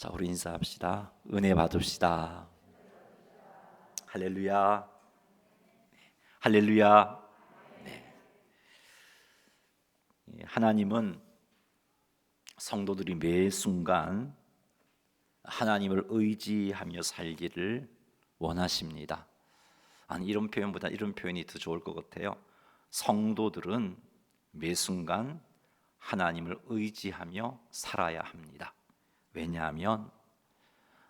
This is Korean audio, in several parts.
자, 우리 인사합시다. 은혜 받읍시다. 할렐루야. 할렐루야. 네. 하나님은 성도들이 매 순간 하나님을 의지하며 살기를 원하십니다. 아니, 이런 표현보다 이런 표현이 더 좋을 것 같아요. 성도들은 매 순간 하나님을 의지하며 살아야 합니다. 왜냐하면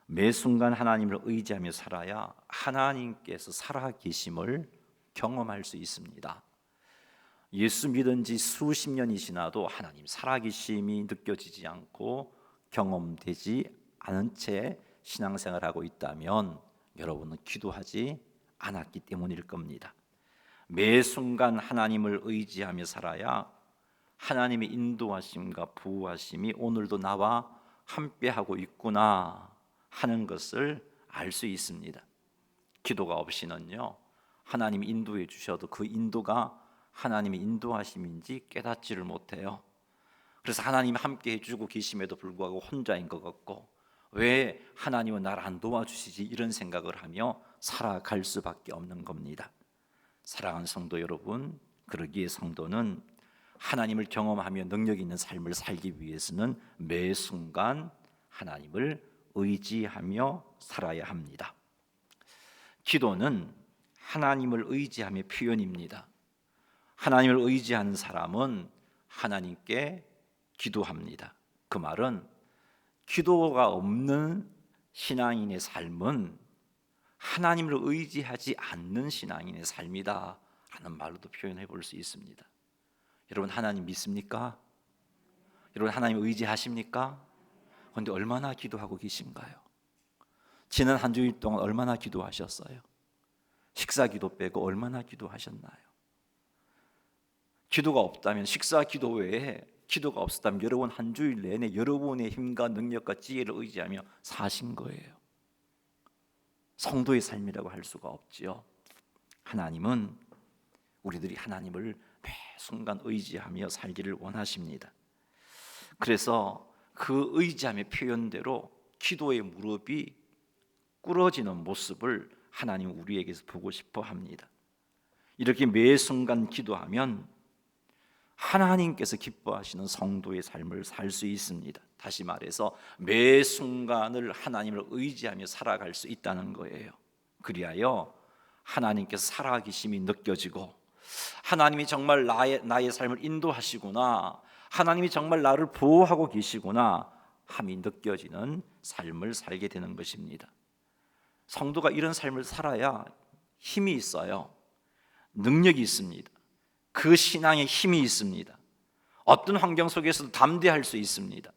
매 순간 하나님을 의지하며 살아야 하나님께서 살아계심을 경험할 수 있습니다. 예수 믿은 지 수십 년이 지나도 하나님 살아계심이 느껴지지 않고 경험되지 않은 채 신앙생활하고 있다면 여러분은 기도하지 않았기 때문일 겁니다. 매 순간 하나님을 의지하며 살아야 하나님의 인도하심과 보호하심이 오늘도 나와 함께하고 있구나 하는 것을 알 수 있습니다. 기도가 없이는요, 하나님이 인도해 주셔도 그 인도가 하나님의 인도하심인지 깨닫지를 못해요. 그래서 하나님이 함께 해주고 계심에도 불구하고 혼자인 것 같고, 왜 하나님은 나를 안 도와주시지 이런 생각을 하며 살아갈 수밖에 없는 겁니다. 사랑하는 성도 여러분, 그러기에 성도는 하나님을 경험하며 능력 있는 삶을 살기 위해서는 매 순간 하나님을 의지하며 살아야 합니다. 기도는 하나님을 의지함의 표현입니다. 하나님을 의지하는 사람은 하나님께 기도합니다. 그 말은 기도가 없는 신앙인의 삶은 하나님을 의지하지 않는 신앙인의 삶이다 하는 말로도 표현해 볼 수 있습니다. 여러분, 하나님 믿습니까? 여러분, 하나님 의지하십니까? 그런데 얼마나 기도하고 계신가요? 지난 한 주일 동안 얼마나 기도하셨어요? 식사 기도 빼고 얼마나 기도하셨나요? 기도가 없다면, 식사 기도 외에 기도가 없었다면 여러분 한 주일 내내 여러분의 힘과 능력과 지혜를 의지하며 사신 거예요. 성도의 삶이라고 할 수가 없지요. 하나님은 우리들이 하나님을 매 순간 의지하며 살기를 원하십니다. 그래서 그 의지함의 표현대로 기도의 무릎이 꿇어지는 모습을 하나님 우리에게서 보고 싶어 합니다. 이렇게 매 순간 기도하면 하나님께서 기뻐하시는 성도의 삶을 살 수 있습니다. 다시 말해서 매 순간을 하나님을 의지하며 살아갈 수 있다는 거예요. 그리하여 하나님께서 살아계심이 느껴지고, 하나님이 정말 나의 삶을 인도하시구나, 하나님이 정말 나를 보호하고 계시구나 함이 느껴지는 삶을 살게 되는 것입니다. 성도가 이런 삶을 살아야 힘이 있어요. 능력이 있습니다. 그 신앙에 힘이 있습니다. 어떤 환경 속에서도 담대할 수 있습니다.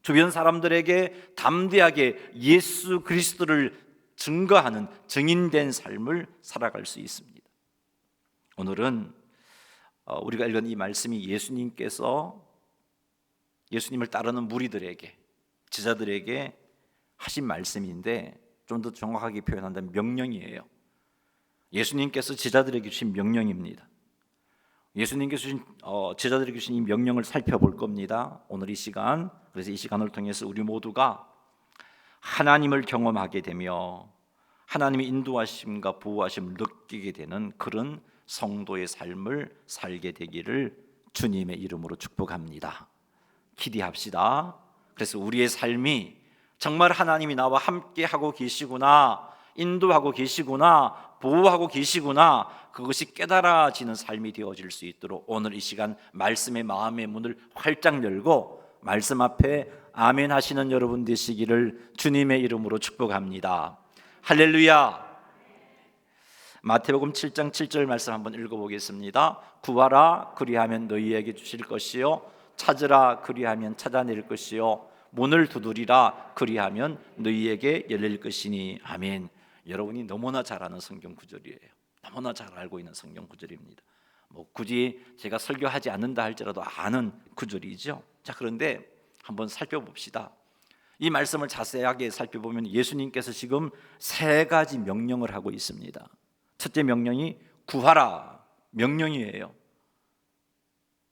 주변 사람들에게 담대하게 예수 그리스도를 증거하는 증인된 삶을 살아갈 수 있습니다. 오늘은 우리가 읽은 이 말씀이 예수님께서 예수님을 따르는 무리들에게, 제자들에게 하신 말씀인데, 좀 더 정확하게 표현한다면 명령이에요. 예수님께서 제자들에게 주신 명령입니다. 예수님께서 주신 제자들에게 주신 이 명령을 살펴볼 겁니다. 오늘 이 시간, 그래서 이 시간을 통해서 우리 모두가 하나님을 경험하게 되며 하나님의 인도하심과 보호하심을 느끼게 되는 그런 성도의 삶을 살게 되기를 주님의 이름으로 축복합니다. 기대합시다. 그래서 우리의 삶이 정말 하나님이 나와 함께 하고 계시구나, 인도하고 계시구나, 보호하고 계시구나, 그것이 깨달아지는 삶이 되어질 수 있도록 오늘 이 시간 말씀의 마음의 문을 활짝 열고 말씀 앞에 아멘 하시는 여러분 되시기를 주님의 이름으로 축복합니다. 할렐루야. 마태복음 7장 7절 말씀 한번 읽어보겠습니다. 구하라 그리하면 너희에게 주실 것이요, 찾으라 그리하면 찾아낼 것이요, 문을 두드리라 그리하면 너희에게 열릴 것이니. 아멘. 여러분이 너무나 잘 아는 성경 구절이에요. 너무나 잘 알고 있는 성경 구절입니다. 굳이 제가 설교하지 않는다 할지라도 아는 구절이죠. 자, 그런데 한번 살펴봅시다. 이 말씀을 자세하게 살펴보면 예수님께서 지금 세 가지 명령을 하고 있습니다. 첫째 명령이 구하라 명령이에요.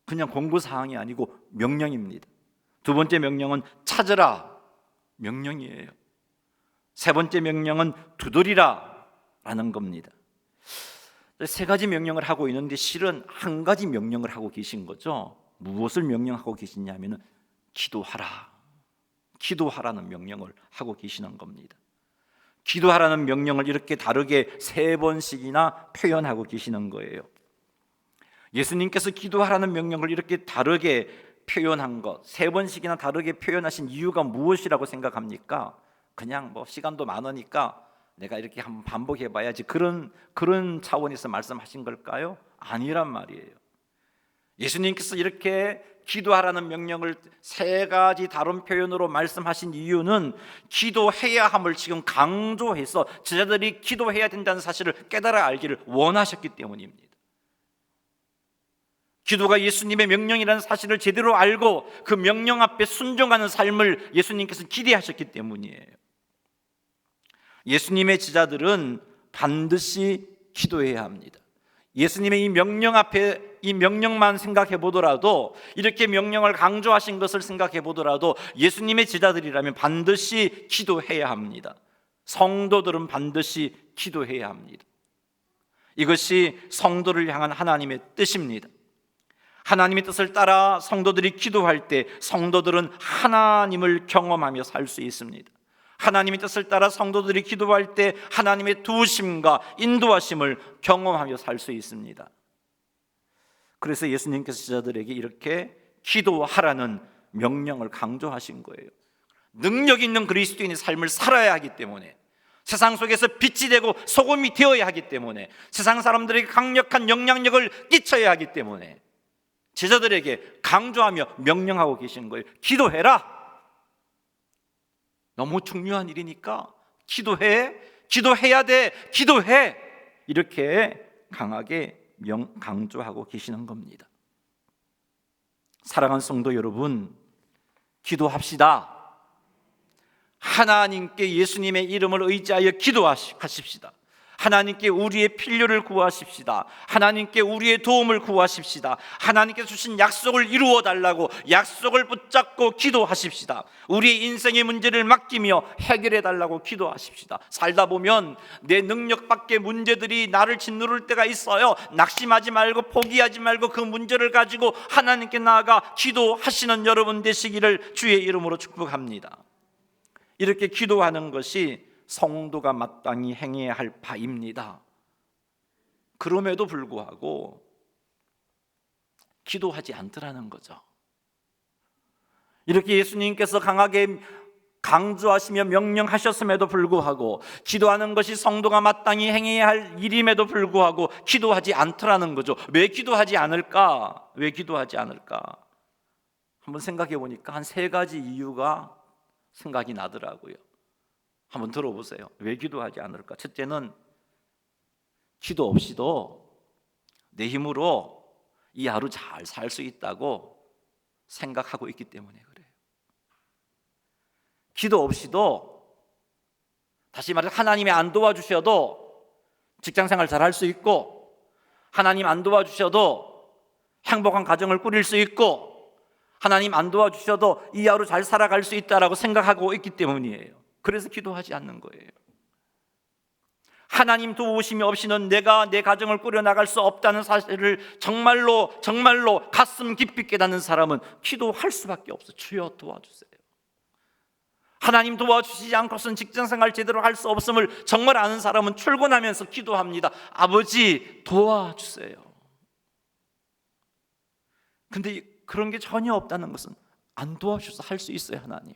그냥 공고사항이 아니고 명령입니다. 두 번째 명령은 찾으라 명령이에요. 세 번째 명령은 두드리라 라는 겁니다. 세 가지 명령을 하고 있는데 실은 한 가지 명령을 하고 계신 거죠. 무엇을 명령하고 계시냐면은 기도하라는 명령을 하고 계시는 겁니다. 기도하라는 명령을 이렇게 다르게 세 번씩이나 표현하고 계시는 거예요. 예수님께서 기도하라는 명령을 이렇게 다르게 표현한 것, 세 번씩이나 다르게 표현하신 이유가 무엇이라고 생각합니까? 그냥 시간도 많으니까 내가 이렇게 한번 반복해 봐야지 그런 차원에서 말씀하신 걸까요? 아니란 말이에요. 예수님께서 이렇게 기도하라는 명령을 세 가지 다른 표현으로 말씀하신 이유는 기도해야 함을 지금 강조해서 제자들이 기도해야 된다는 사실을 깨달아 알기를 원하셨기 때문입니다. 기도가 예수님의 명령이라는 사실을 제대로 알고 그 명령 앞에 순종하는 삶을 예수님께서 기대하셨기 때문이에요. 예수님의 제자들은 반드시 기도해야 합니다. 예수님의 이 명령 앞에 이 명령만 생각해 보더라도, 이렇게 명령을 강조하신 것을 생각해 보더라도 예수님의 제자들이라면 반드시 기도해야 합니다. 성도들은 반드시 기도해야 합니다. 이것이 성도를 향한 하나님의 뜻입니다. 하나님의 뜻을 따라 성도들이 기도할 때 성도들은 하나님을 경험하며 살 수 있습니다. 하나님의 뜻을 따라 성도들이 기도할 때 하나님의 도우심과 인도하심을 경험하며 살 수 있습니다. 그래서 예수님께서 제자들에게 이렇게 기도하라는 명령을 강조하신 거예요. 능력 있는 그리스도인의 삶을 살아야 하기 때문에, 세상 속에서 빛이 되고 소금이 되어야 하기 때문에, 세상 사람들에게 강력한 영향력을 끼쳐야 하기 때문에 제자들에게 강조하며 명령하고 계신 거예요. 기도해라. 너무 중요한 일이니까 기도해야 돼. 기도해. 이렇게 강하게 강조하고 계시는 겁니다. 사랑하는 성도 여러분, 기도합시다. 하나님께 예수님의 이름을 의지하여 기도하십시다. 하나님께 우리의 필요를 구하십시다. 하나님께 우리의 도움을 구하십시다. 하나님께서 주신 약속을 이루어 달라고 약속을 붙잡고 기도하십시다. 우리의 인생의 문제를 맡기며 해결해 달라고 기도하십시다. 살다 보면 내 능력 밖의 문제들이 나를 짓누를 때가 있어요. 낙심하지 말고 포기하지 말고 그 문제를 가지고 하나님께 나아가 기도하시는 여러분 되시기를 주의 이름으로 축복합니다. 이렇게 기도하는 것이 성도가 마땅히 행해야 할 바입니다. 그럼에도 불구하고 기도하지 않더라는 거죠. 이렇게 예수님께서 강하게 강조하시며 명령하셨음에도 불구하고, 기도하는 것이 성도가 마땅히 행해야 할 일임에도 불구하고 기도하지 않더라는 거죠. 왜 기도하지 않을까? 왜 기도하지 않을까? 한번 생각해 보니까 한 세 가지 이유가 생각이 나더라고요. 한번 들어보세요. 왜 기도하지 않을까? 첫째는 기도 없이도 내 힘으로 이 하루 잘 살 수 있다고 생각하고 있기 때문에 그래요. 기도 없이도, 다시 말해 하나님이 안 도와주셔도 직장생활 잘 할 수 있고, 하나님 안 도와주셔도 행복한 가정을 꾸릴 수 있고, 하나님 안 도와주셔도 이 하루 잘 살아갈 수 있다라고 생각하고 있기 때문이에요. 그래서 기도하지 않는 거예요. 하나님 도우심이 없이는 내가 내 가정을 꾸려나갈 수 없다는 사실을 정말로 가슴 깊이 깨닫는 사람은 기도할 수밖에 없어요. 주여 도와주세요. 하나님 도와주시지 않고서는 직장생활 제대로 할 수 없음을 정말 아는 사람은 출근하면서 기도합니다. 아버지 도와주세요. 근데 그런 게 전혀 없다는 것은 안 도와주셔서 할 수 있어요. 하나님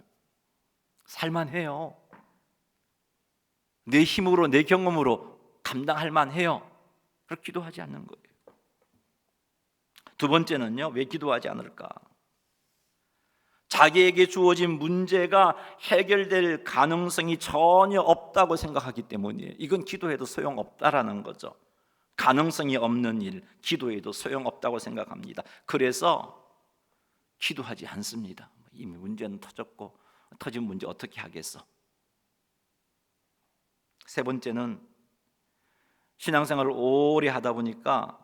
살만해요. 내 힘으로 내 경험으로 감당할 만해요. 그렇게 기도하지 않는 거예요. 두 번째는요, 왜 기도하지 않을까? 자기에게 주어진 문제가 해결될 가능성이 전혀 없다고 생각하기 때문이에요. 이건 기도해도 소용없다라는 거죠. 가능성이 없는 일, 기도해도 소용없다고 생각합니다. 그래서 기도하지 않습니다. 이미 문제는 터졌고 터진 문제 어떻게 하겠어? 세 번째는 신앙생활을 오래 하다 보니까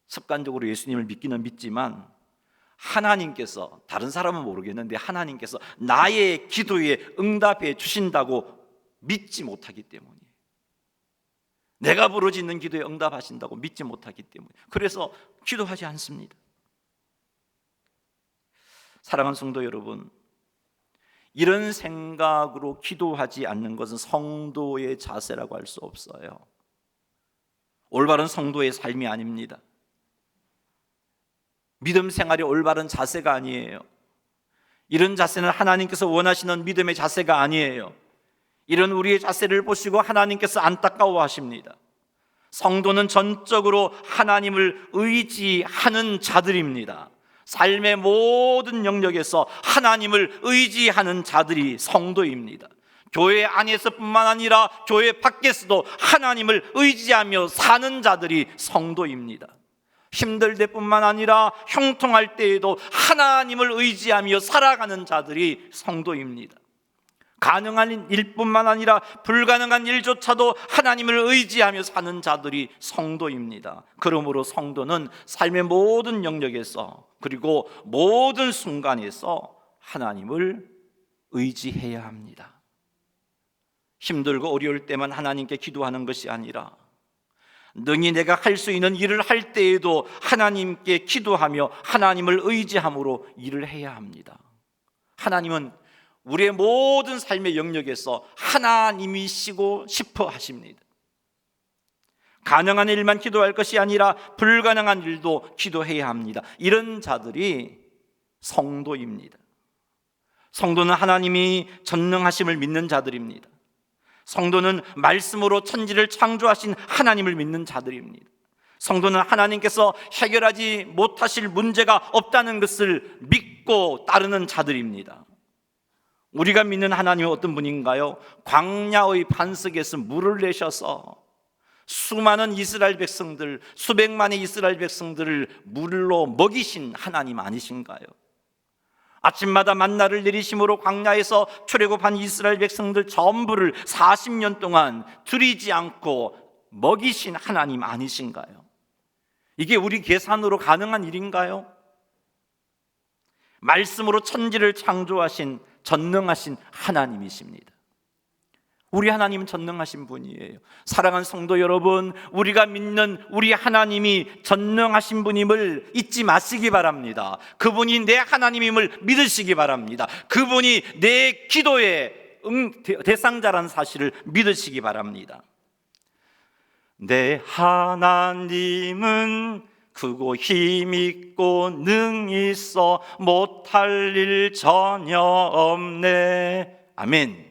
습관적으로 예수님을 믿기는 믿지만 하나님께서, 다른 사람은 모르겠는데 하나님께서 나의 기도에 응답해 주신다고 믿지 못하기 때문이에요. 내가 부르짖는 기도에 응답하신다고 믿지 못하기 때문에 그래서 기도하지 않습니다. 사랑하는 성도 여러분, 이런 생각으로 기도하지 않는 것은 성도의 자세라고 할 수 없어요. 올바른 성도의 삶이 아닙니다. 믿음 생활이 올바른 자세가 아니에요. 이런 자세는 하나님께서 원하시는 믿음의 자세가 아니에요. 이런 우리의 자세를 보시고 하나님께서 안타까워하십니다. 성도는 전적으로 하나님을 의지하는 자들입니다. 삶의 모든 영역에서 하나님을 의지하는 자들이 성도입니다. 교회 안에서뿐만 아니라 교회 밖에서도 하나님을 의지하며 사는 자들이 성도입니다. 힘들 때뿐만 아니라 형통할 때에도 하나님을 의지하며 살아가는 자들이 성도입니다. 가능한 일뿐만 아니라 불가능한 일조차도 하나님을 의지하며 사는 자들이 성도입니다. 그러므로 성도는 삶의 모든 영역에서 그리고 모든 순간에서 하나님을 의지해야 합니다. 힘들고 어려울 때만 하나님께 기도하는 것이 아니라 능히 내가 할 수 있는 일을 할 때에도 하나님께 기도하며 하나님을 의지함으로 일을 해야 합니다. 하나님은 우리의 모든 삶의 영역에서 하나님이시고 싶어 하십니다. 가능한 일만 기도할 것이 아니라 불가능한 일도 기도해야 합니다. 이런 자들이 성도입니다. 성도는 하나님이 전능하심을 믿는 자들입니다. 성도는 말씀으로 천지를 창조하신 하나님을 믿는 자들입니다. 성도는 하나님께서 해결하지 못하실 문제가 없다는 것을 믿고 따르는 자들입니다. 우리가 믿는 하나님은 어떤 분인가요? 광야의 반석에서 물을 내셔서 수많은 이스라엘 백성들, 수백만의 이스라엘 백성들을 물로 먹이신 하나님 아니신가요? 아침마다 만나를 내리심으로 광야에서 출애굽한 이스라엘 백성들 전부를 40년 동안 줄이지 않고 먹이신 하나님 아니신가요? 이게 우리 계산으로 가능한 일인가요? 말씀으로 천지를 창조하신 전능하신 하나님이십니다. 우리 하나님은 전능하신 분이에요. 사랑하는 성도 여러분, 우리가 믿는 우리 하나님이 전능하신 분임을 잊지 마시기 바랍니다. 그분이 내 하나님임을 믿으시기 바랍니다. 그분이 내 기도의 대상자라는 사실을 믿으시기 바랍니다. 내 하나님은 크고 힘있고 능히 있어 못할 일 전혀 없네. 아멘.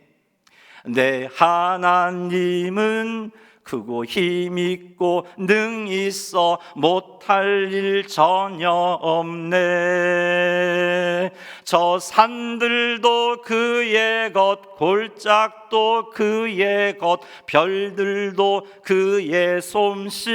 내 하나님은 크고 힘있고 능히 있어 못할 일 전혀 없네. 저 산들도 그의 것, 골짜기도 그의 것, 별들도 그의 솜씨.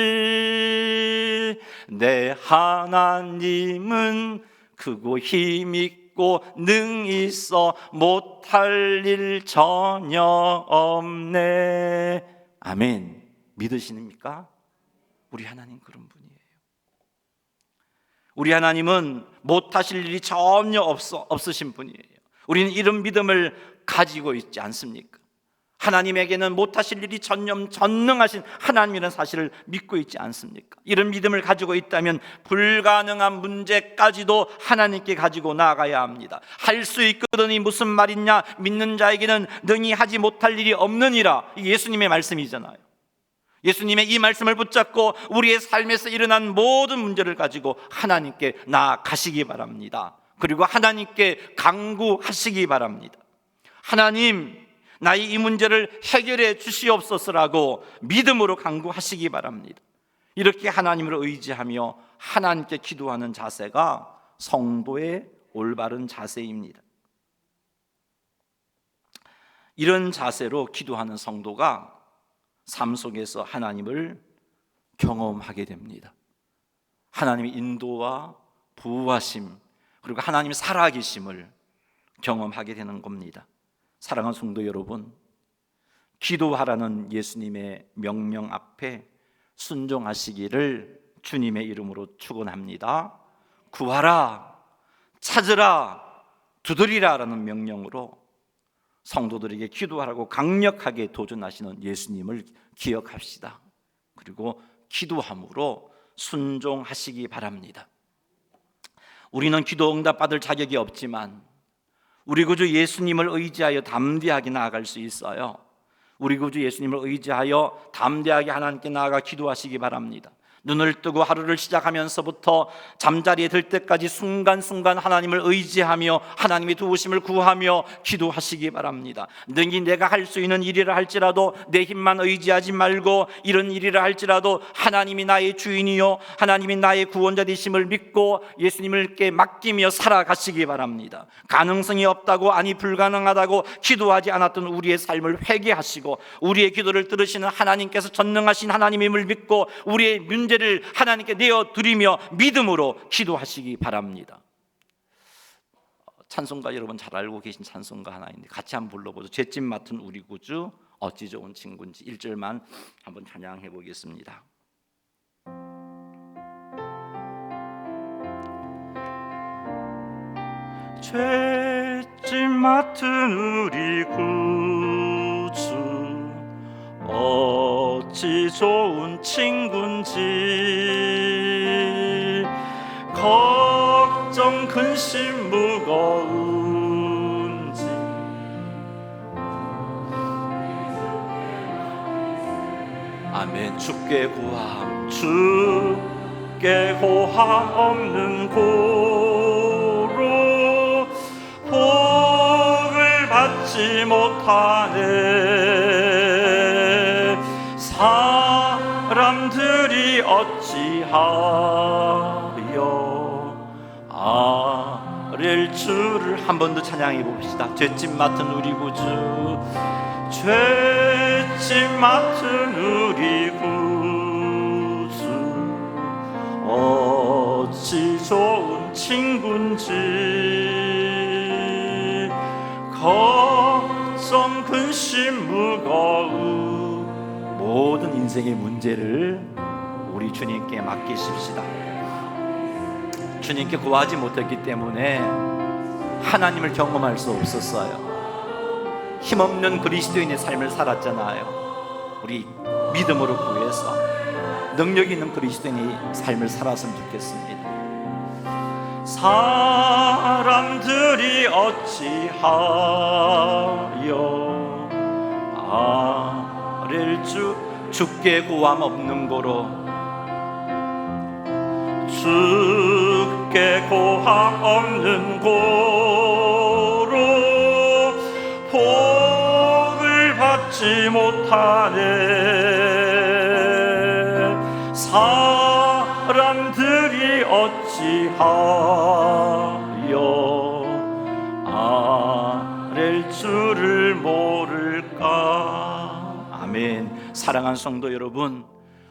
내 하나님은 크고 힘있고 능히 있어 못할 일 전혀 없네. 아멘. 믿으십니까? 우리 하나님 그런 분이에요. 우리 하나님은 못하실 일이 전혀 없으신 분이에요. 우리는 이런 믿음을 가지고 있지 않습니까? 하나님에게는 못하실 일이 전능하신 하나님이라는 사실을 믿고 있지 않습니까? 이런 믿음을 가지고 있다면 불가능한 문제까지도 하나님께 가지고 나아가야 합니다. 할 수 있거든이 무슨 말이냐? 믿는 자에게는 능히 하지 못할 일이 없느니라. 예수님의 말씀이잖아요. 예수님의 이 말씀을 붙잡고 우리의 삶에서 일어난 모든 문제를 가지고 하나님께 나아가시기 바랍니다. 그리고 하나님께 간구하시기 바랍니다. 하나님, 나의 이 문제를 해결해 주시옵소서라고 믿음으로 간구하시기 바랍니다. 이렇게 하나님을 의지하며 하나님께 기도하는 자세가 성도의 올바른 자세입니다. 이런 자세로 기도하는 성도가 삶 속에서 하나님을 경험하게 됩니다. 하나님의 인도와 보호하심, 그리고 하나님의 살아계심을 경험하게 되는 겁니다. 사랑하는 성도 여러분, 기도하라는 예수님의 명령 앞에 순종하시기를 주님의 이름으로 축원합니다. 구하라, 찾으라, 두드리라라는 명령으로 성도들에게 기도하라고 강력하게 도전하시는 예수님을 기억합시다. 그리고 기도함으로 순종하시기 바랍니다. 우리는 기도 응답 받을 자격이 없지만 우리 구주 예수님을 의지하여 담대하게 나아갈 수 있어요. 우리 구주 예수님을 의지하여 담대하게 하나님께 나아가 기도하시기 바랍니다. 눈을 뜨고 하루를 시작하면서부터 잠자리에 들 때까지 순간순간 하나님을 의지하며 하나님의 도우심을 구하며 기도하시기 바랍니다. 능히 내가 할 수 있는 일이라 할지라도 내 힘만 의지하지 말고 이런 일이라 할지라도 하나님이 나의 주인이요 하나님이 나의 구원자 되심을 믿고 예수님께 맡기며 살아가시기 바랍니다. 가능성이 없다고 아니 불가능하다고 기도하지 않았던 우리의 삶을 회개하시고 우리의 기도를 들으시는 하나님께서 전능하신 하나님임을 믿고 우리의 문제를 하나님께 내어드리며 믿음으로 기도하시기 바랍니다. 찬송가 여러분 잘 알고 계신 찬송가 하나 있는데 같이 한번 불러보죠. 죄짐 맡은 우리 구주 어찌 좋은 친구인지 1절만 한번 찬양해 보겠습니다. 죄짐 맡은 우리 구주 어찌 좋은 친구인지 걱정 근심 무거운지 아멘. 주께 구함 주께 고함 없는 고로 복을 받지 못하네. 사람들이 어찌하여 아랠 줄을 한 번 더 찬양해 봅시다. 죄짐 맡은 우리 구주 죄짐 맡은 우리 구주 어찌 좋은 친구인지 걱정 근심 무거운 모든 인생의 문제를 우리 주님께 맡기십시다. 주님께 구하지 못했기 때문에 하나님을 경험할 수 없었어요. 힘없는 그리스도인의 삶을 살았잖아요. 우리 믿음으로 구해서 능력 있는 그리스도인의 삶을 살았으면 좋겠습니다. 사람들이 어찌하여 아랠 주께 구함 없는 고로 주께 고함 없는 고로 복을 받지 못하네. 사람들이 어찌하여 아랠 줄을 모를까. 아멘. 사랑하는 성도 여러분,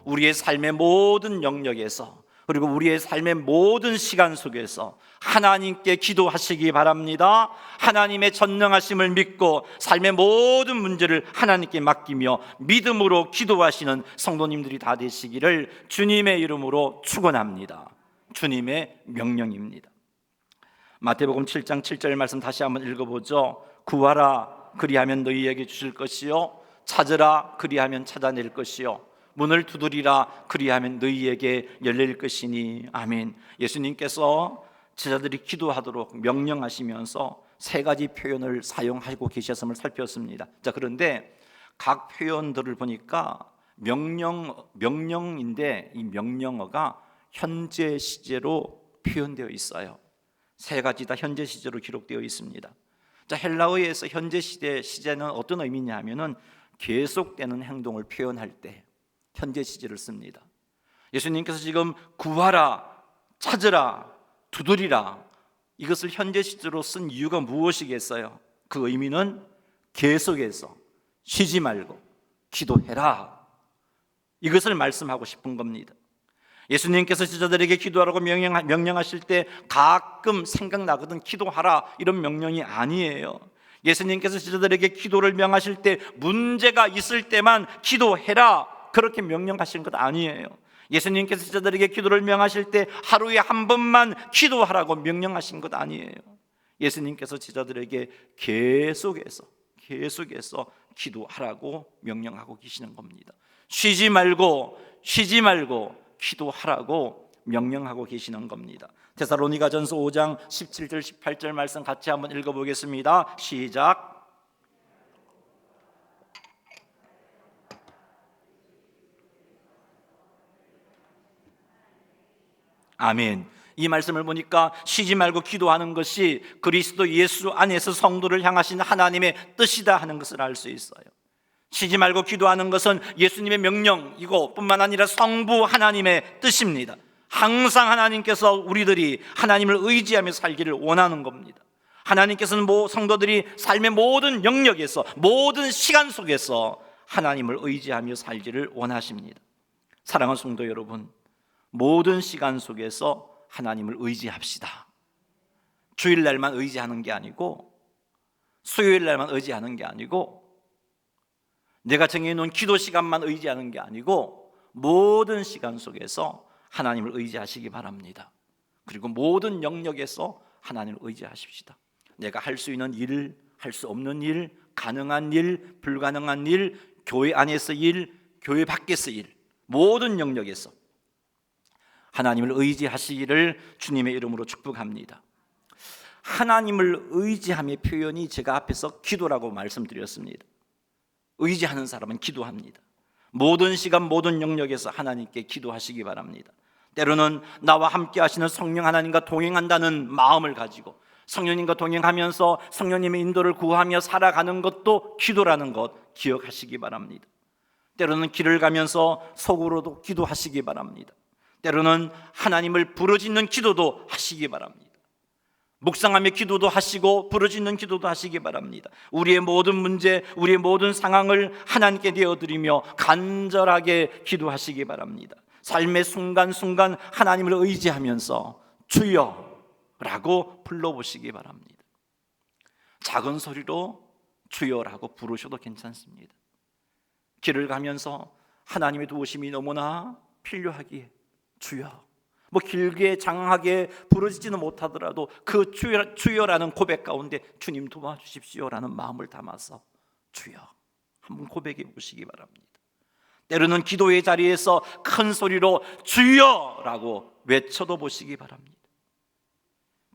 우리의 삶의 모든 영역에서 그리고 우리의 삶의 모든 시간 속에서 하나님께 기도하시기 바랍니다. 하나님의 전능하심을 믿고 삶의 모든 문제를 하나님께 맡기며 믿음으로 기도하시는 성도님들이 다 되시기를 주님의 이름으로 축원합니다. 주님의 명령입니다. 마태복음 7장 7절 말씀 다시 한번 읽어보죠. 구하라 그리하면 너희에게 주실 것이요 찾으라 그리하면 찾아낼 것이요 문을 두드리라 그리하면 너희에게 열릴 것이니. 아멘. 예수님께서 제자들이 기도하도록 명령하시면서 세 가지 표현을 사용하고 계셨음을 살폈습니다. 자, 그런데 각 표현들을 보니까 명령인데 이 명령어가 현재 시제로 표현되어 있어요. 세 가지 다 현재 시제로 기록되어 있습니다. 자, 헬라어에서 현재 시제는 어떤 의미냐 하면은 계속되는 행동을 표현할 때 현재 시제를 씁니다. 예수님께서 지금 구하라, 찾으라, 두드리라 이것을 현재 시제로 쓴 이유가 무엇이겠어요? 그 의미는 계속해서 쉬지 말고 기도해라 이것을 말씀하고 싶은 겁니다. 예수님께서 제자들에게 기도하라고 명령하실 때 가끔 생각나거든 기도하라 이런 명령이 아니에요. 예수님께서 제자들에게 기도를 명하실 때 문제가 있을 때만 기도해라 그렇게 명령하신 것 아니에요. 예수님께서 제자들에게 기도를 명하실 때 하루에 한 번만 기도하라고 명령하신 것 아니에요. 예수님께서 제자들에게 계속해서 기도하라고 명령하고 계시는 겁니다. 쉬지 말고 기도하라고 명령하고 계시는 겁니다. 데살로니가전서 5장 17절 18절 말씀 같이 한번 읽어보겠습니다. 시작. 아멘. 이 말씀을 보니까 쉬지 말고 기도하는 것이 그리스도 예수 안에서 성도를 향하신 하나님의 뜻이다 하는 것을 알 수 있어요. 쉬지 말고 기도하는 것은 예수님의 명령이고 뿐만 아니라 성부 하나님의 뜻입니다. 항상 하나님께서 우리들이 하나님을 의지하며 살기를 원하는 겁니다. 하나님께서는 성도들이 삶의 모든 영역에서, 모든 시간 속에서 하나님을 의지하며 살기를 원하십니다. 사랑하는 성도 여러분, 모든 시간 속에서 하나님을 의지합시다. 주일날만 의지하는 게 아니고, 수요일날만 의지하는 게 아니고, 내가 정해놓은 기도 시간만 의지하는 게 아니고, 모든 시간 속에서 하나님을 의지하시기 바랍니다. 그리고 모든 영역에서 하나님을 의지하십시다. 내가 할 수 있는 일, 할 수 없는 일, 가능한 일, 불가능한 일, 교회 안에서 일, 교회 밖에서 일, 모든 영역에서 하나님을 의지하시기를 주님의 이름으로 축복합니다. 하나님을 의지함의 표현이 제가 앞에서 기도라고 말씀드렸습니다. 의지하는 사람은 기도합니다. 모든 시간 모든 영역에서 하나님께 기도하시기 바랍니다. 때로는 나와 함께 하시는 성령 하나님과 동행한다는 마음을 가지고 성령님과 동행하면서 성령님의 인도를 구하며 살아가는 것도 기도라는 것 기억하시기 바랍니다. 때로는 길을 가면서 속으로도 기도하시기 바랍니다. 때로는 하나님을 부르짖는 기도도 하시기 바랍니다. 묵상하며 기도도 하시고 부르짖는 기도도 하시기 바랍니다. 우리의 모든 문제, 우리의 모든 상황을 하나님께 내어드리며 간절하게 기도하시기 바랍니다. 삶의 순간순간 하나님을 의지하면서 주여 라고 불러보시기 바랍니다. 작은 소리로 주여라고 부르셔도 괜찮습니다. 길을 가면서 하나님의 도우심이 너무나 필요하기에 주여, 길게 장하게 부르짖지는 못하더라도 그 주여라는 고백 가운데 주님 도와주십시오라는 마음을 담아서 주여 한번 고백해 보시기 바랍니다. 때로는 기도의 자리에서 큰 소리로 주여라고 외쳐도 보시기 바랍니다.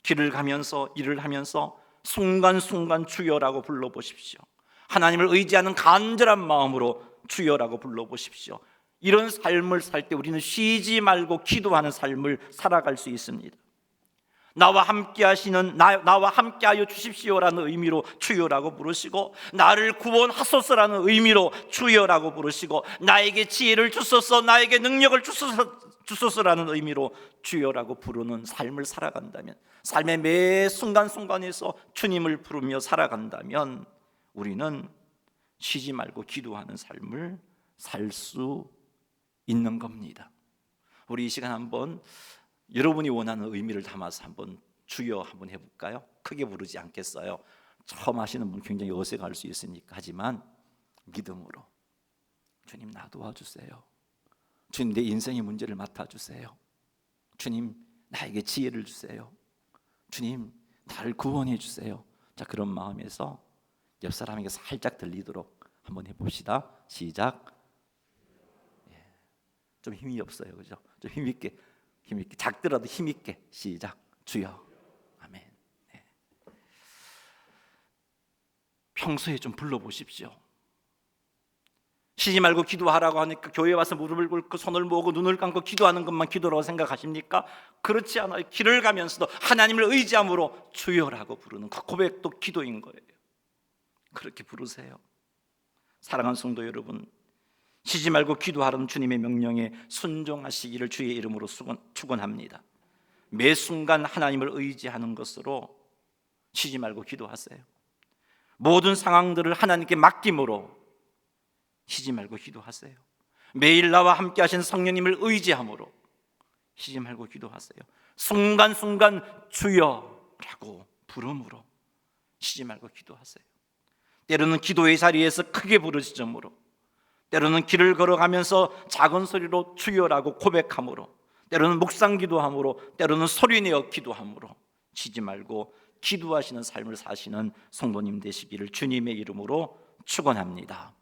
길을 가면서 일을 하면서 순간순간 주여라고 불러보십시오. 하나님을 의지하는 간절한 마음으로 주여라고 불러보십시오. 이런 삶을 살 때 우리는 쉬지 말고 기도하는 삶을 살아갈 수 있습니다. 나와 함께 하여 주십시오라는 의미로 주여라고 부르시고, 나를 구원하소서라는 의미로 주여라고 부르시고, 나에게 지혜를 주소서, 나에게 능력을 주소서라는 의미로 주여라고 부르는 삶을 살아간다면, 삶의 매 순간순간에서 주님을 부르며 살아간다면 우리는 쉬지 말고 기도하는 삶을 살 수 있는 겁니다. 우리 이 시간 한번 여러분이 원하는 의미를 담아서 한번 주여 한번 해볼까요? 크게 부르지 않겠어요? 처음 하시는 분 굉장히 어색할 수 있으니까. 하지만 믿음으로 주님 나 도와주세요. 주님 내 인생의 문제를 맡아주세요. 주님 나에게 지혜를 주세요. 주님 나를 구원해 주세요. 자, 그런 마음에서 옆 사람에게 살짝 들리도록 한번 해봅시다. 시작. 좀 힘이 없어요, 그죠? 좀 힘있게 작더라도 힘있게 시작. 주여. 아멘. 네. 평소에 좀 불러보십시오. 쉬지 말고 기도하라고 하니까 교회에 와서 무릎을 꿇고 손을 모으고 눈을 감고 기도하는 것만 기도라고 생각하십니까? 그렇지 않아요. 길을 가면서도 하나님을 의지함으로 주여라고 부르는 그 고백도 기도인 거예요. 그렇게 부르세요. 사랑하는 성도 여러분, 쉬지 말고 기도하라는 주님의 명령에 순종하시기를 주의 이름으로 축원합니다. 매 순간 하나님을 의지하는 것으로 쉬지 말고 기도하세요. 모든 상황들을 하나님께 맡김으로 쉬지 말고 기도하세요. 매일 나와 함께 하신 성령님을 의지함으로 쉬지 말고 기도하세요. 순간순간 주여라고 부름으로 쉬지 말고 기도하세요. 때로는 기도의 자리에서 크게 부르짖음으로, 때로는 길을 걸어가면서 작은 소리로 주여라고 고백함으로, 때로는 묵상 기도함으로, 때로는 소리내어 기도함으로 쉬지 말고 기도하시는 삶을 사시는 성도님 되시기를 주님의 이름으로 축원합니다.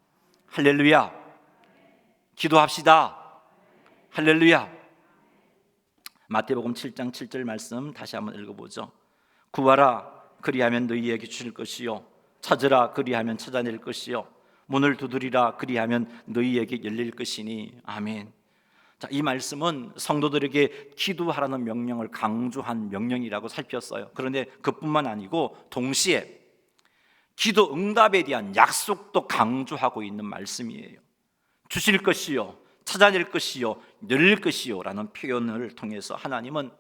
할렐루야. 기도합시다. 할렐루야. 마태복음 7장 7절 말씀 다시 한번 읽어보죠. 구하라 그리하면 너희에게 주실 것이요, 찾으라 그리하면 찾아낼 것이요, 문을 두드리라 그리하면 너희에게 열릴 것이니. 아멘. 자, 이 말씀은 성도들에게 기도하라는 명령을 강조한 명령이라고 살폈어요. 그런데 그뿐만 아니고 동시에 기도 응답에 대한 약속도 강조하고 있는 말씀이에요. 주실 것이요, 찾아낼 것이요, 열릴 것이요 라는 표현을 통해서 하나님은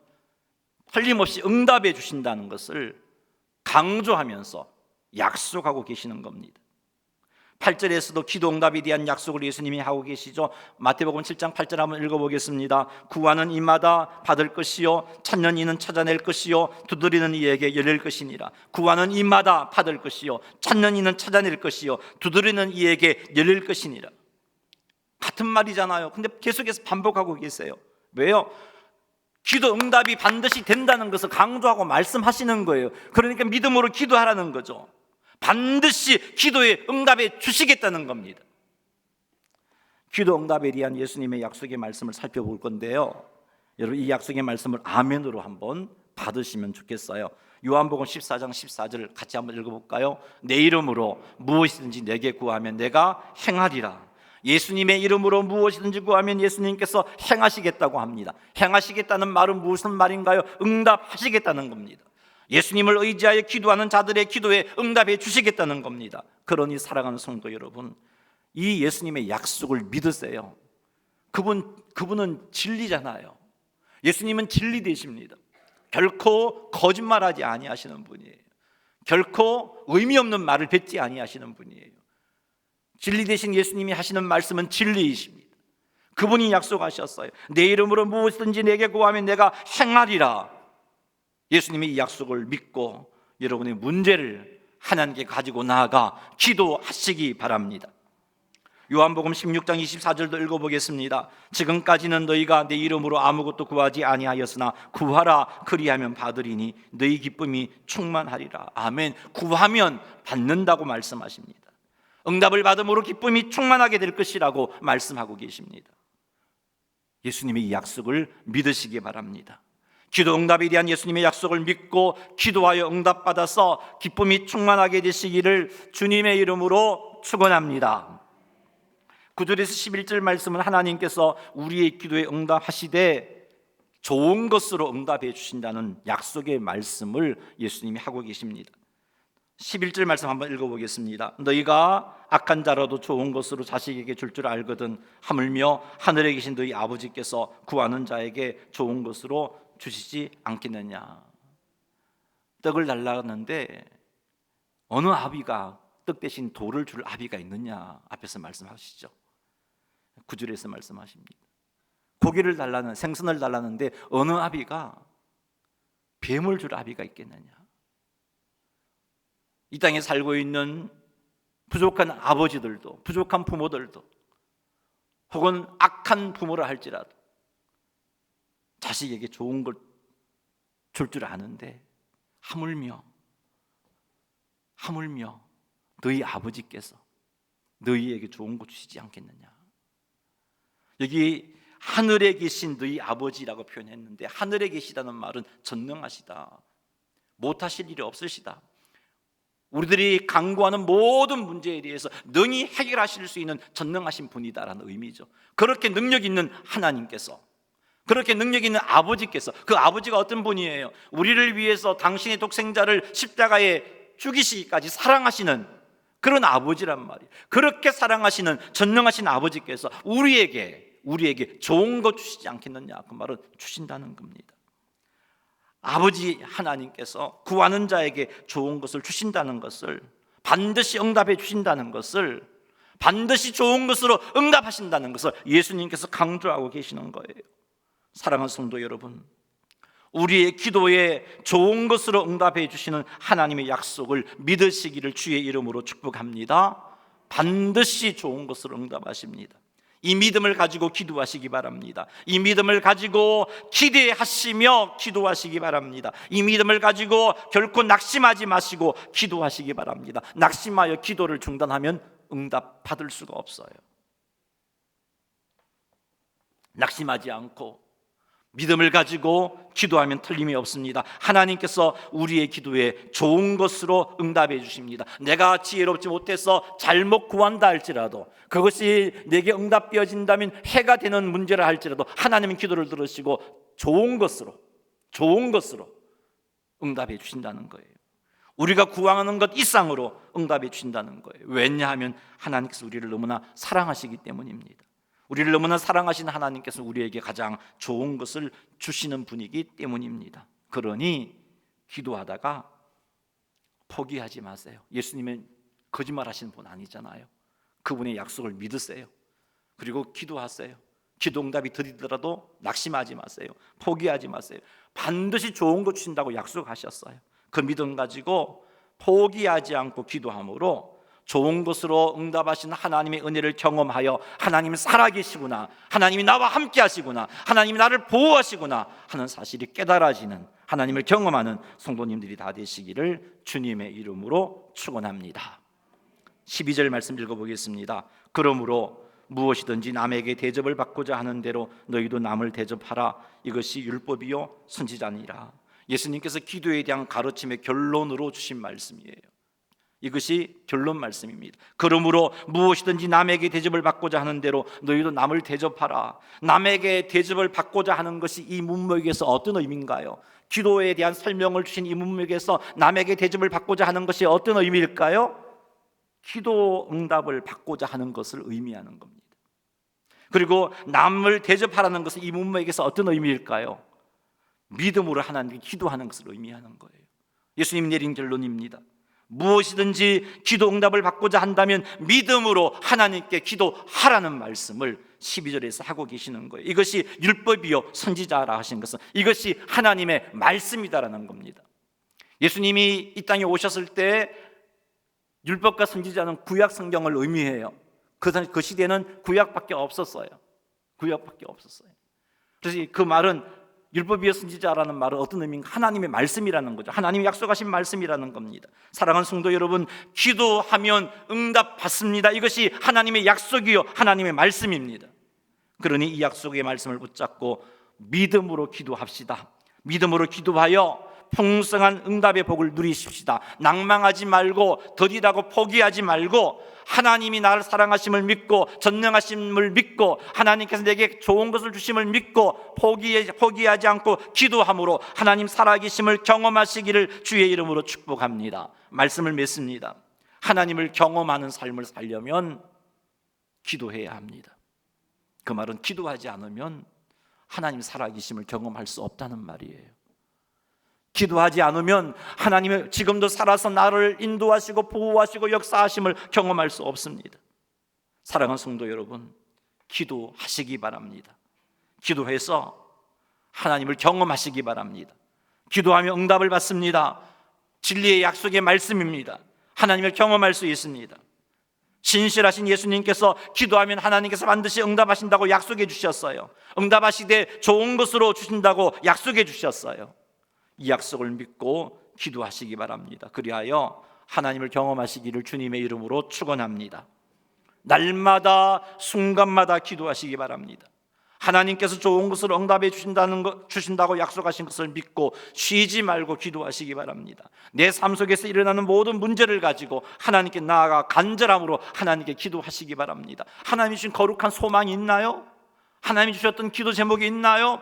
틀림없이 응답해 주신다는 것을 강조하면서 약속하고 계시는 겁니다. 8절에서도 기도 응답에 대한 약속을 예수님이 하고 계시죠. 마태복음 7장 8절 한번 읽어보겠습니다. 구하는 이마다 받을 것이요, 찾는 이는 찾아낼 것이요, 두드리는 이에게 열릴 것이니라. 구하는 이마다 받을 것이요, 찾는 이는 찾아낼 것이요, 두드리는 이에게 열릴 것이니라. 같은 말이잖아요. 근데 계속해서 반복하고 계세요. 왜요? 기도 응답이 반드시 된다는 것을 강조하고 말씀하시는 거예요. 그러니까 믿음으로 기도하라는 거죠. 반드시 기도에 응답해 주시겠다는 겁니다. 기도 응답에 대한 예수님의 약속의 말씀을 살펴볼 건데요, 여러분 이 약속의 말씀을 아멘으로 한번 받으시면 좋겠어요. 요한복음 14장 14절 같이 한번 읽어볼까요? 내 이름으로 무엇이든지 내게 구하면 내가 행하리라. 예수님의 이름으로 무엇이든지 구하면 예수님께서 행하시겠다고 합니다. 행하시겠다는 말은 무슨 말인가요? 응답하시겠다는 겁니다. 예수님을 의지하여 기도하는 자들의 기도에 응답해 주시겠다는 겁니다. 그러니 사랑하는 성도 여러분, 이 예수님의 약속을 믿으세요. 그분은 진리잖아요. 예수님은 진리 되십니다. 결코 거짓말하지 아니하시는 분이에요. 결코 의미 없는 말을 뱉지 아니하시는 분이에요. 진리 되신 예수님이 하시는 말씀은 진리이십니다. 그분이 약속하셨어요. 내 이름으로 무엇이든지 내게 구하면 내가 행하리라. 예수님이 이 약속을 믿고 여러분의 문제를 하나님께 가지고 나아가 기도하시기 바랍니다. 요한복음 16장 24절도 읽어보겠습니다. 지금까지는 너희가 내 이름으로 아무것도 구하지 아니하였으나 구하라 그리하면 받으리니 너희 기쁨이 충만하리라. 아멘. 구하면 받는다고 말씀하십니다. 응답을 받음으로 기쁨이 충만하게 될 것이라고 말씀하고 계십니다. 예수님의 이 약속을 믿으시기 바랍니다. 기도 응답에 대한 예수님의 약속을 믿고 기도하여 응답받아서 기쁨이 충만하게 되시기를 주님의 이름으로 축원합니다. 9절에서 11절 말씀은 하나님께서 우리의 기도에 응답하시되 좋은 것으로 응답해 주신다는 약속의 말씀을 예수님이 하고 계십니다. 11절 말씀 한번 읽어보겠습니다. 너희가 악한 자라도 좋은 것으로 자식에게 줄 줄 알거든 하물며 하늘에 계신 너희 아버지께서 구하는 자에게 좋은 것으로 주시지 않겠느냐. 떡을 달라는데 어느 아비가 떡 대신 돌을 줄 아비가 있느냐. 앞에서 말씀하시죠. 9절에서 말씀하십니다. 고기를 달라는, 생선을 달라는데 어느 아비가 뱀을 줄 아비가 있겠느냐. 이 땅에 살고 있는 부족한 아버지들도, 부족한 부모들도, 혹은 악한 부모를 할지라도 자식에게 좋은 걸 줄 줄 아는데 하물며 너희 아버지께서 너희에게 좋은 거 주시지 않겠느냐. 여기 하늘에 계신 너희 아버지라고 표현했는데 하늘에 계시다는 말은 전능하시다, 못하실 일이 없으시다, 우리들이 강구하는 모든 문제에 대해서 능히 해결하실 수 있는 전능하신 분이다라는 의미죠. 그렇게 능력 있는 하나님께서, 그렇게 능력 있는 아버지께서, 그 아버지가 어떤 분이에요? 우리를 위해서 당신의 독생자를 십자가에 죽이시기까지 사랑하시는 그런 아버지란 말이에요. 그렇게 사랑하시는 전능하신 아버지께서 우리에게 좋은 것 주시지 않겠느냐, 그 말은 주신다는 겁니다. 아버지 하나님께서 구하는 자에게 좋은 것을 주신다는 것을, 반드시 응답해 주신다는 것을, 반드시 좋은 것으로 응답하신다는 것을 예수님께서 강조하고 계시는 거예요. 사랑하는 성도 여러분, 우리의 기도에 좋은 것으로 응답해 주시는 하나님의 약속을 믿으시기를 주의 이름으로 축복합니다. 반드시 좋은 것으로 응답하십니다. 이 믿음을 가지고 기도하시기 바랍니다. 이 믿음을 가지고 기대하시며 기도하시기 바랍니다. 이 믿음을 가지고 결코 낙심하지 마시고 기도하시기 바랍니다. 낙심하여 기도를 중단하면 응답 받을 수가 없어요. 낙심하지 않고 믿음을 가지고 기도하면 틀림이 없습니다. 하나님께서 우리의 기도에 좋은 것으로 응답해 주십니다. 내가 지혜롭지 못해서 잘못 구한다 할지라도, 그것이 내게 응답되어진다면 해가 되는 문제라 할지라도 하나님은 기도를 들으시고 좋은 것으로 응답해 주신다는 거예요. 우리가 구하는 것 이상으로 응답해 주신다는 거예요. 왜냐하면 하나님께서 우리를 너무나 사랑하시기 때문입니다. 우리를 너무나 사랑하신 하나님께서 우리에게 가장 좋은 것을 주시는 분이기 때문입니다. 그러니 기도하다가 포기하지 마세요. 예수님은 거짓말하시는 분 아니잖아요. 그분의 약속을 믿으세요. 그리고 기도하세요. 기도 응답이 드리더라도 낙심하지 마세요. 포기하지 마세요. 반드시 좋은 거 주신다고 약속하셨어요. 그 믿음 가지고 포기하지 않고 기도함으로 좋은 것으로 응답하신 하나님의 은혜를 경험하여 하나님이 살아계시구나, 하나님이 나와 함께 하시구나, 하나님이 나를 보호하시구나 하는 사실이 깨달아지는, 하나님을 경험하는 성도님들이 다 되시기를 주님의 이름으로 축원합니다. 12절 말씀 읽어보겠습니다. 그러므로 무엇이든지 남에게 대접을 받고자 하는 대로 너희도 남을 대접하라. 이것이 율법이요 선지자니라. 예수님께서 기도에 대한 가르침의 결론으로 주신 말씀이에요. 이것이 결론 말씀입니다. 그러므로 무엇이든지 남에게 대접을 받고자 하는 대로 너희도 남을 대접하라. 남에게 대접을 받고자 하는 것이 이 문맥에서 어떤 의미인가요? 기도에 대한 설명을 주신 이 문맥에서 남에게 대접을 받고자 하는 것이 어떤 의미일까요? 기도 응답을 받고자 하는 것을 의미하는 겁니다. 그리고 남을 대접하라는 것은 이 문맥에서 어떤 의미일까요? 믿음으로 하나님께 기도하는 것을 의미하는 거예요. 예수님이 내린 결론입니다. 무엇이든지 기도 응답을 받고자 한다면 믿음으로 하나님께 기도하라는 말씀을 12절에서 하고 계시는 거예요. 이것이 율법이요 선지자라 하신 것은 이것이 하나님의 말씀이다라는 겁니다. 예수님이 이 땅에 오셨을 때 율법과 선지자는 구약 성경을 의미해요. 그 시대는 구약밖에 없었어요. 그래서 그 말은 율법이요 선지자라는 말은 어떤 의미인가? 하나님의 말씀이라는 거죠. 하나님이 약속하신 말씀이라는 겁니다. 사랑하는 성도 여러분, 기도하면 응답 받습니다. 이것이 하나님의 약속이요 하나님의 말씀입니다. 그러니 이 약속의 말씀을 붙잡고 믿음으로 기도합시다. 믿음으로 기도하여 풍성한 응답의 복을 누리십시다. 낭망하지 말고 더디다고 포기하지 말고 하나님이 나를 사랑하심을 믿고 전능하심을 믿고 하나님께서 내게 좋은 것을 주심을 믿고 포기하지 않고 기도함으로 하나님 살아계심을 경험하시기를 주의 이름으로 축복합니다. 말씀을 맺습니다. 하나님을 경험하는 삶을 살려면 기도해야 합니다. 그 말은 기도하지 않으면 하나님 살아계심을 경험할 수 없다는 말이에요. 기도하지 않으면 하나님의 지금도 살아서 나를 인도하시고 보호하시고 역사하심을 경험할 수 없습니다. 사랑하는 성도 여러분, 기도하시기 바랍니다. 기도해서 하나님을 경험하시기 바랍니다. 기도하면 응답을 받습니다. 진리의 약속의 말씀입니다. 하나님을 경험할 수 있습니다. 신실하신 예수님께서 기도하면 하나님께서 반드시 응답하신다고 약속해 주셨어요. 응답하시되 좋은 것으로 주신다고 약속해 주셨어요. 이 약속을 믿고 기도하시기 바랍니다. 그리하여 하나님을 경험하시기를 주님의 이름으로 축원합니다. 날마다 순간마다 기도하시기 바랍니다. 하나님께서 좋은 것을 응답해 주신다고 약속하신 것을 믿고 쉬지 말고 기도하시기 바랍니다. 내 삶 속에서 일어나는 모든 문제를 가지고 하나님께 나아가 간절함으로 하나님께 기도하시기 바랍니다. 하나님이 주신 거룩한 소망이 있나요? 하나님이 주셨던 기도 제목이 있나요?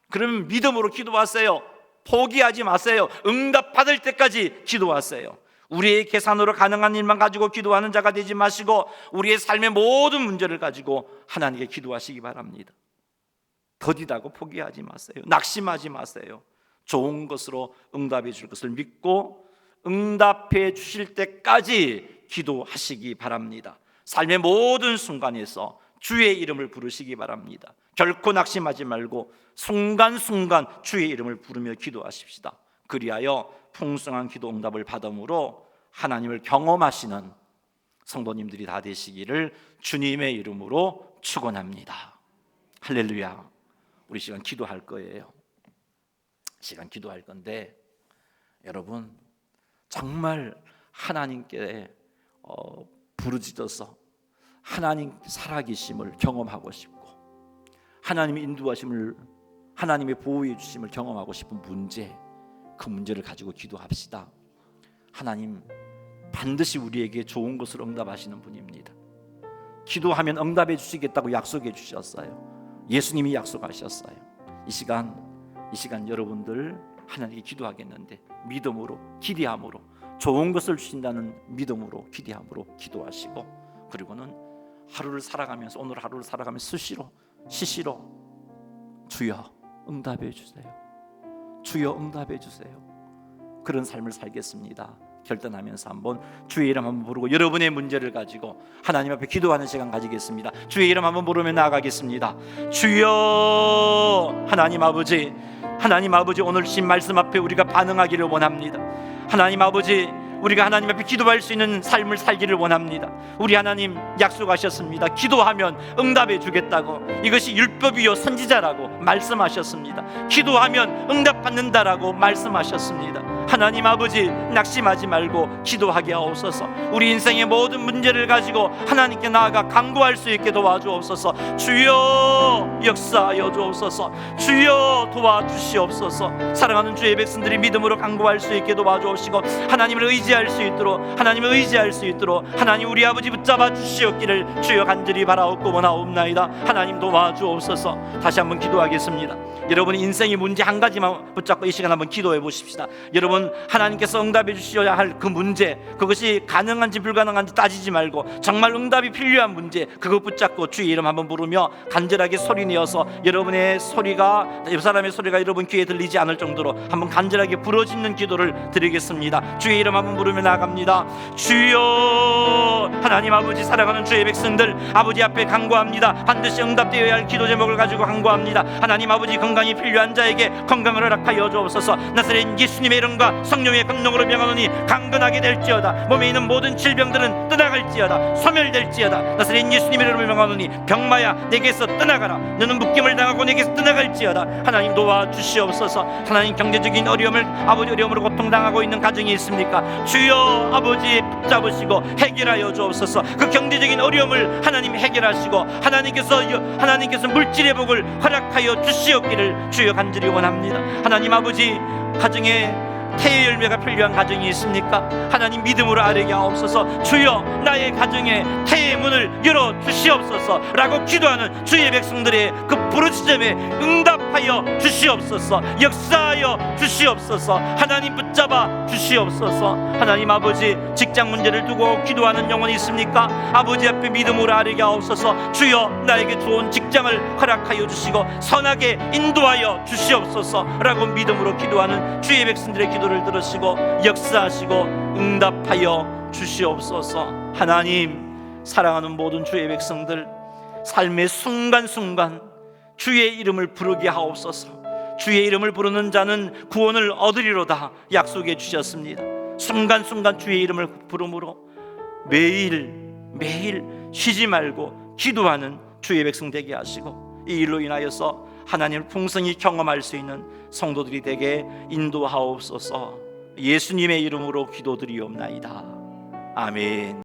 그러면 믿음으로 기도하세요. 포기하지 마세요. 응답 받을 때까지 기도하세요. 우리의 계산으로 가능한 일만 가지고 기도하는 자가 되지 마시고 우리의 삶의 모든 문제를 가지고 하나님께 기도하시기 바랍니다. 더디다고 포기하지 마세요. 낙심하지 마세요. 좋은 것으로 응답해 줄 것을 믿고 응답해 주실 때까지 기도하시기 바랍니다. 삶의 모든 순간에서 주의 이름을 부르시기 바랍니다. 결코 낙심하지 말고 순간순간 주의 이름을 부르며 기도하십시다. 그리하여 풍성한 기도 응답을 받음으로 하나님을 경험하시는 성도님들이 다 되시기를 주님의 이름으로 축원합니다. 할렐루야. 우리 시간 기도할 거예요. 시간 기도할 건데 여러분 정말 하나님께 부르짖어서 하나님 살아계심을 경험하고 싶고 하나님의 인도하심을, 하나님의 보호해 주심을 경험하고 싶은 문제, 그 문제를 가지고 기도합시다. 하나님 반드시 우리에게 좋은 것을 응답하시는 분입니다. 기도하면 응답해 주시겠다고 약속해 주셨어요. 예수님이 약속하셨어요. 이 시간 여러분들 하나님께 기도하겠는데 믿음으로, 기대함으로, 좋은 것을 주신다는 믿음으로, 기대함으로 기도하시고, 그리고는 하루를 살아가면서, 오늘 하루를 살아가면서 시시로 주여 응답해 주세요. 주여 응답해 주세요. 그런 삶을 살겠습니다. 결단하면서 한번 주의 이름 한번 부르고 여러분의 문제를 가지고 하나님 앞에 기도하는 시간 가지겠습니다. 주의 이름 한번 부르며 나아가겠습니다. 주여. 하나님 아버지, 오늘 주신 말씀 앞에 우리가 반응하기를 원합니다. 하나님 아버지, 우리가 하나님 앞에 기도할 수 있는 삶을 살기를 원합니다. 우리 하나님 약속하셨습니다. 기도하면 응답해 주겠다고. 이것이 율법이요 선지자라고 말씀하셨습니다. 기도하면 응답받는다라고 말씀하셨습니다. 하나님 아버지, 낙심하지 말고 기도하게 하옵소서. 우리 인생의 모든 문제를 가지고 하나님께 나아가 간구할 수 있게 도와주옵소서. 주여 역사하여 주옵소서. 주여 도와주시옵소서. 사랑하는 주의 백성들이 믿음으로 간구할 수 있게 도와주옵시고 하나님을 의지할 수 있도록, 하나님 우리 아버지 붙잡아 주시옵기를 주여 간절히 바라옵고 원하옵나이다. 하나님 도와주옵소서. 다시 한번 기도하겠습니다. 여러분 인생의 문제 한 가지만 붙잡고 이 시간 한번 기도해 보십시다. 여러분 하나님께서 응답해 주셔야 할 그 문제, 그것이 가능한지 불가능한지 따지지 말고 정말 응답이 필요한 문제, 그것 붙잡고 주의 이름 한번 부르며 간절하게 소리내어서 여러분의 소리가, 옆 사람의 소리가 여러분 귀에 들리지 않을 정도로 한번 간절하게 부르짖는 기도를 드리겠습니다. 주의 이름 한번 부르며 나갑니다. 주여. 하나님 아버지, 사랑하는 주의 백성들 아버지 앞에 간구합니다. 반드시 응답되어야 할 기도 제목을 가지고 간구합니다. 하나님 아버지, 건강이 필요한 자에게 건강을 허락하여 주옵소서. 나사렛 예수님의 이름과 성령의 권능으로 명하노니 강건하게 될지어다. 몸에 있는 모든 질병들은 떠나갈지어다. 소멸될지어다. 나사렛 예수님의 이름으로 명하노니 병마야 내게서 떠나가라. 너는 묶임을 당하고 내게서 떠나갈지어다. 하나님 도와주시옵소서. 하나님 경제적인 어려움으로 고통당하고 있는 가정이 있습니까? 주여 아버지 붙잡으시고 해결하여 주옵소서. 그 경제적인 어려움을 하나님 해결하시고 하나님께서 물질의 복을 허락하여 주시옵기를 주여 간절히 원합니다. 하나님 아버지, 가정에 태의 열매가 필요한 가정이 있습니까? 하나님 믿음으로 아뢰게 하옵소서. 주여 나의 가정에 태의 문을 열어 주시옵소서 라고 기도하는 주의 백성들의 그 부르짖음에 응답하여 주시옵소서. 역사하여 주시옵소서. 하나님 붙잡아 주시옵소서. 하나님 아버지, 직장 문제를 두고 기도하는 영혼이 있습니까? 아버지 앞에 믿음으로 아뢰게 하옵소서. 주여 나에게 좋은 직장을 허락하여 주시고 선하게 인도하여 주시옵소서 라고 믿음으로 기도하는 주의 백성들의 기도를 들으시고 역사하시고 응답하여 주시옵소서. 하나님, 사랑하는 모든 주의 백성들 삶의 순간순간 주의 이름을 부르게 하옵소서. 주의 이름을 부르는 자는 구원을 얻으리로다 약속해 주셨습니다. 순간순간 주의 이름을 부름으로 매일 쉬지 말고 기도하는 주의 백성 되게 하시고 이 일로 인하여서 하나님을 풍성히 경험할 수 있는 성도들이 되게 인도하옵소서. 예수님의 이름으로 기도드리옵나이다. 아멘.